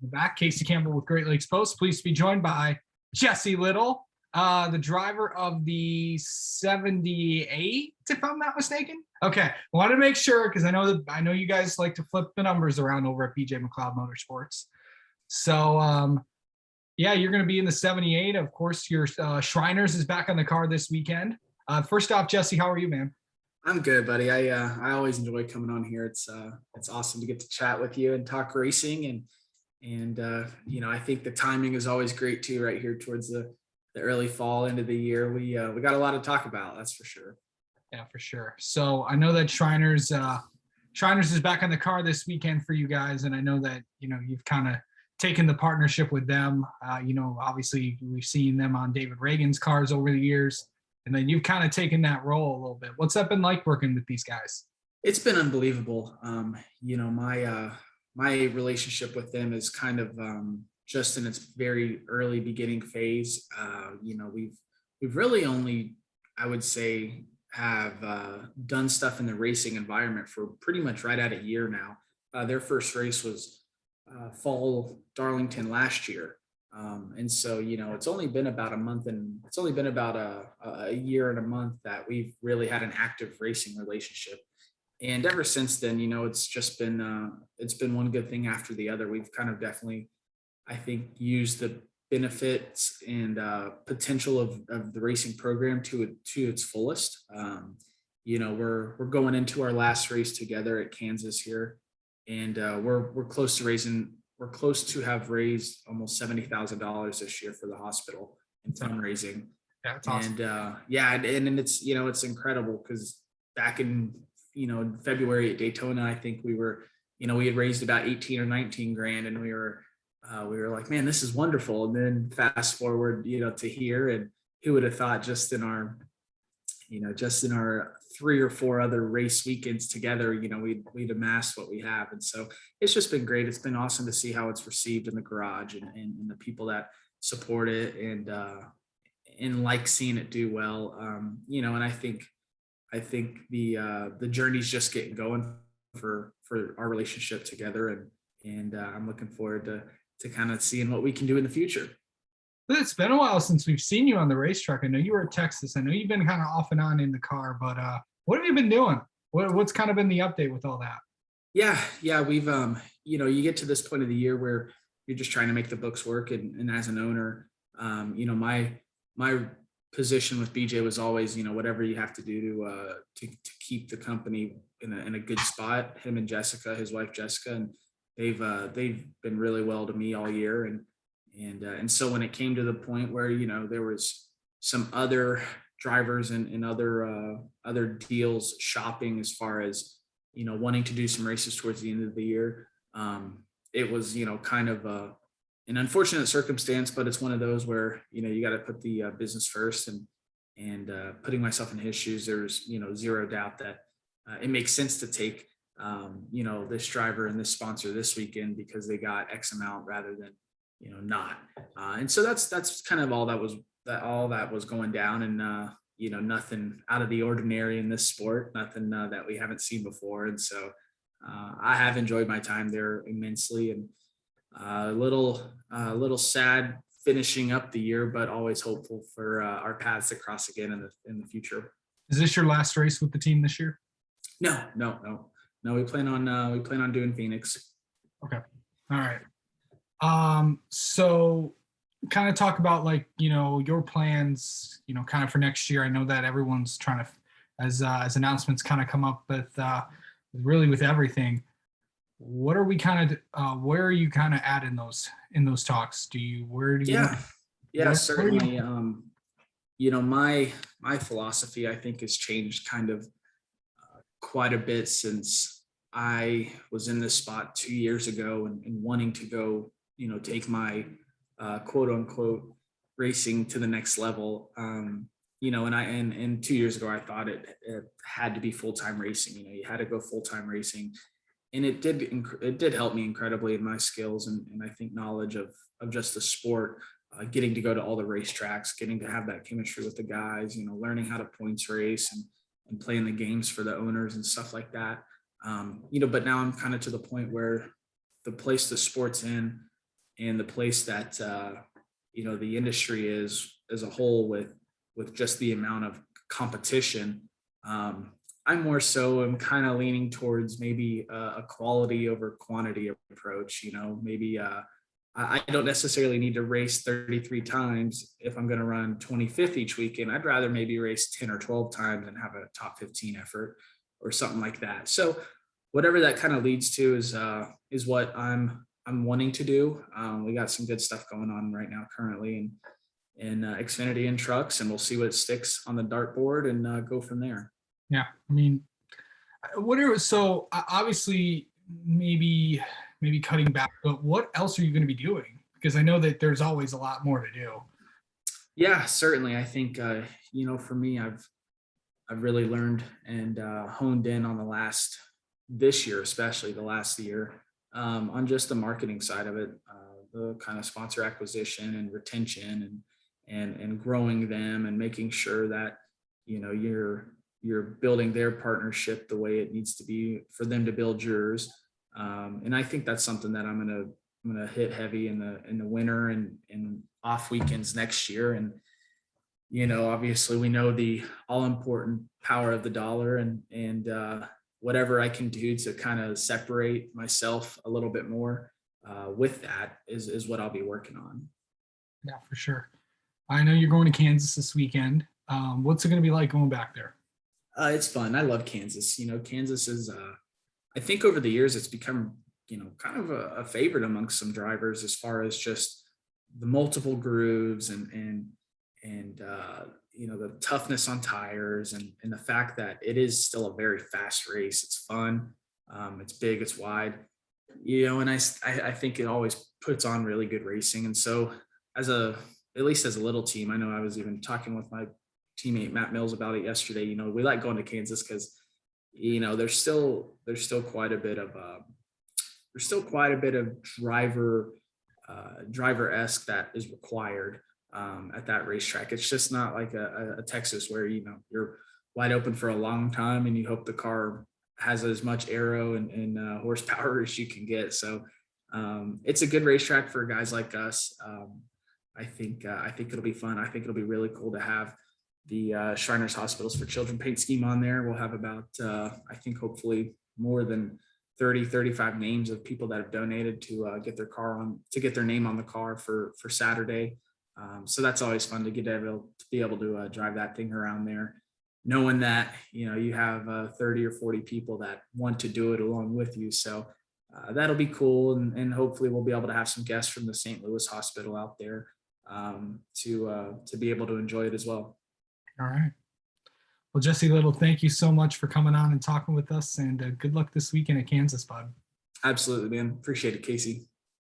Back, Casey Campbell with Great Lakes Post. Pleased to be joined by Jesse Little, the driver of the 78, if I'm not mistaken. Okay, wanted to make sure because I know you guys like to flip the numbers around over at BJ McLeod Motorsports. So yeah, you're going to be in the 78. Of course, your Shriners is back on the car this weekend. First off, Jesse, how are you, man? I'm good, buddy. I always enjoy coming on here. It's awesome to get to chat with you and talk racing and I think the timing is always great too, right here towards the early fall end of the year. We got a lot to talk about, that's for sure. Yeah, for sure. So I know that Shriners is back on the car this weekend for you guys, and I know that you've kind of taken the partnership with them. Obviously we've seen them on David Reagan's cars over the years, and then you've kind of taken that role a little bit. What's that been like working with these guys? It's been unbelievable. My relationship with them is kind of just in its very early beginning phase. We've really only, I would say, have done stuff in the racing environment for pretty much right at a year now. Their first race was Fall Darlington last year. And so, it's only been about a month, and it's only been about a year and a month that we've really had an active racing relationship. And ever since then, it's just been it's been one good thing after the other. We've kind of definitely, I think, used the benefits and potential of the racing program to its fullest. We're going into our last race together at Kansas here, and we're close to raising. We're close to have raised almost $70,000 this year for the hospital in fundraising. Yeah, that's awesome. And it's it's incredible because back in February at Daytona, I think we had raised about 18 or 19 grand, and we were like, man, this is wonderful. And then fast forward, to here, and who would have thought just in our 3 or 4 other race weekends together, we'd amassed what we have. And so it's just been great. It's been awesome to see how it's received in the garage and the people that support it and like seeing it do well. And I think the journey's just getting going for our relationship together, and I'm looking forward to kind of seeing what we can do in the future. It's been a while since we've seen you on the racetrack. I know you were at Texas. I know you've been kind of off and on in the car, but what have you been doing? What's kind of been the update with all that? Yeah, we've you get to this point of the year where you're just trying to make the books work, and as an owner, my position with BJ was always, whatever you have to do to keep the company in a good spot. Him and Jessica, his wife Jessica, and they've been really well to me all year, and so when it came to the point where there was some other drivers and other deals shopping as far as wanting to do some races towards the end of the year, it was kind of an unfortunate circumstance, but it's one of those where you got to put the business first, and putting myself in his shoes, there's zero doubt that it makes sense to take this driver and this sponsor this weekend because they got X amount rather than not. And so that's kind of all that was going down, and nothing out of the ordinary in this sport, nothing that we haven't seen before. And so I have enjoyed my time there immensely, and a little sad finishing up the year, but always hopeful for our paths to cross again in the future. Is this your last race with the team this year? No. We plan on doing Phoenix. Okay. All right. So kind of talk about your plans, kind of for next year. I know that everyone's trying to, as announcements kind of come up with really with everything. What are we kind of, where are you kind of at in those talks? Certainly. My philosophy, I think, has changed kind of quite a bit since I was in this spot 2 years ago and wanting to go, take my quote unquote racing to the next level. And 2 years ago, I thought it had to be full-time racing. You had to go full-time racing, and it did help me incredibly in my skills and I think knowledge of just the sport, getting to go to all the racetracks, getting to have that chemistry with the guys, learning how to points race and playing the games for the owners and stuff like that. But now I'm kind of to the point where the place the sport's in, and the place that the industry is as a whole with just the amount of competition. I more so am kind of leaning towards maybe a quality over quantity approach. Maybe I don't necessarily need to race 33 times if I'm going to run 25th each weekend. I'd rather maybe race 10 or 12 times and have a top 15 effort or something like that. So whatever that kind of leads to is what I'm wanting to do. We got some good stuff going on right now currently in Xfinity and trucks, and we'll see what sticks on the dartboard and go from there. Yeah, I mean, obviously maybe cutting back, but what else are you going to be doing? Because I know that there's always a lot more to do. Yeah, certainly. I think for me, I've really learned and honed in on this year, especially the last year, on just the marketing side of it, the kind of sponsor acquisition and retention and growing them and making sure that you're building their partnership the way it needs to be for them to build yours. And I think that's something that I'm gonna hit heavy in the winter and off weekends next year. And obviously we know the all important power of the dollar, and whatever I can do to kind of separate myself a little bit more with that is what I'll be working on. Yeah, for sure. I know you're going to Kansas this weekend. What's it going to be like going back there? It's fun. I love Kansas. Kansas is, I think over the years, it's become, kind of a favorite amongst some drivers as far as just the multiple grooves and the toughness on tires and the fact that it is still a very fast race. It's fun. It's big, it's wide, and I think it always puts on really good racing. And so at least as a little team, I know I was even talking with my teammate Matt Mills about it yesterday. We like going to Kansas because there's still quite a bit of driver-esque that is required at that racetrack. It's just not like a Texas where you're wide open for a long time and you hope the car has as much aero and horsepower as you can get. So it's a good racetrack for guys like us. I think it'll be fun. I think it'll be really cool to have the Shriners Hospitals for Children paint scheme on there. We'll have about, I think hopefully more than 35 names of people that have donated to get their name on the car for Saturday. So that's always fun to be able to drive that thing around there, knowing that, you have 30 or 40 people that want to do it along with you. So that'll be cool. And hopefully we'll be able to have some guests from the St. Louis Hospital out there to be able to enjoy it as well. All right. Well, Jesse Little, thank you so much for coming on and talking with us, and good luck this weekend at Kansas, bud. Absolutely, man. Appreciate it, Casey.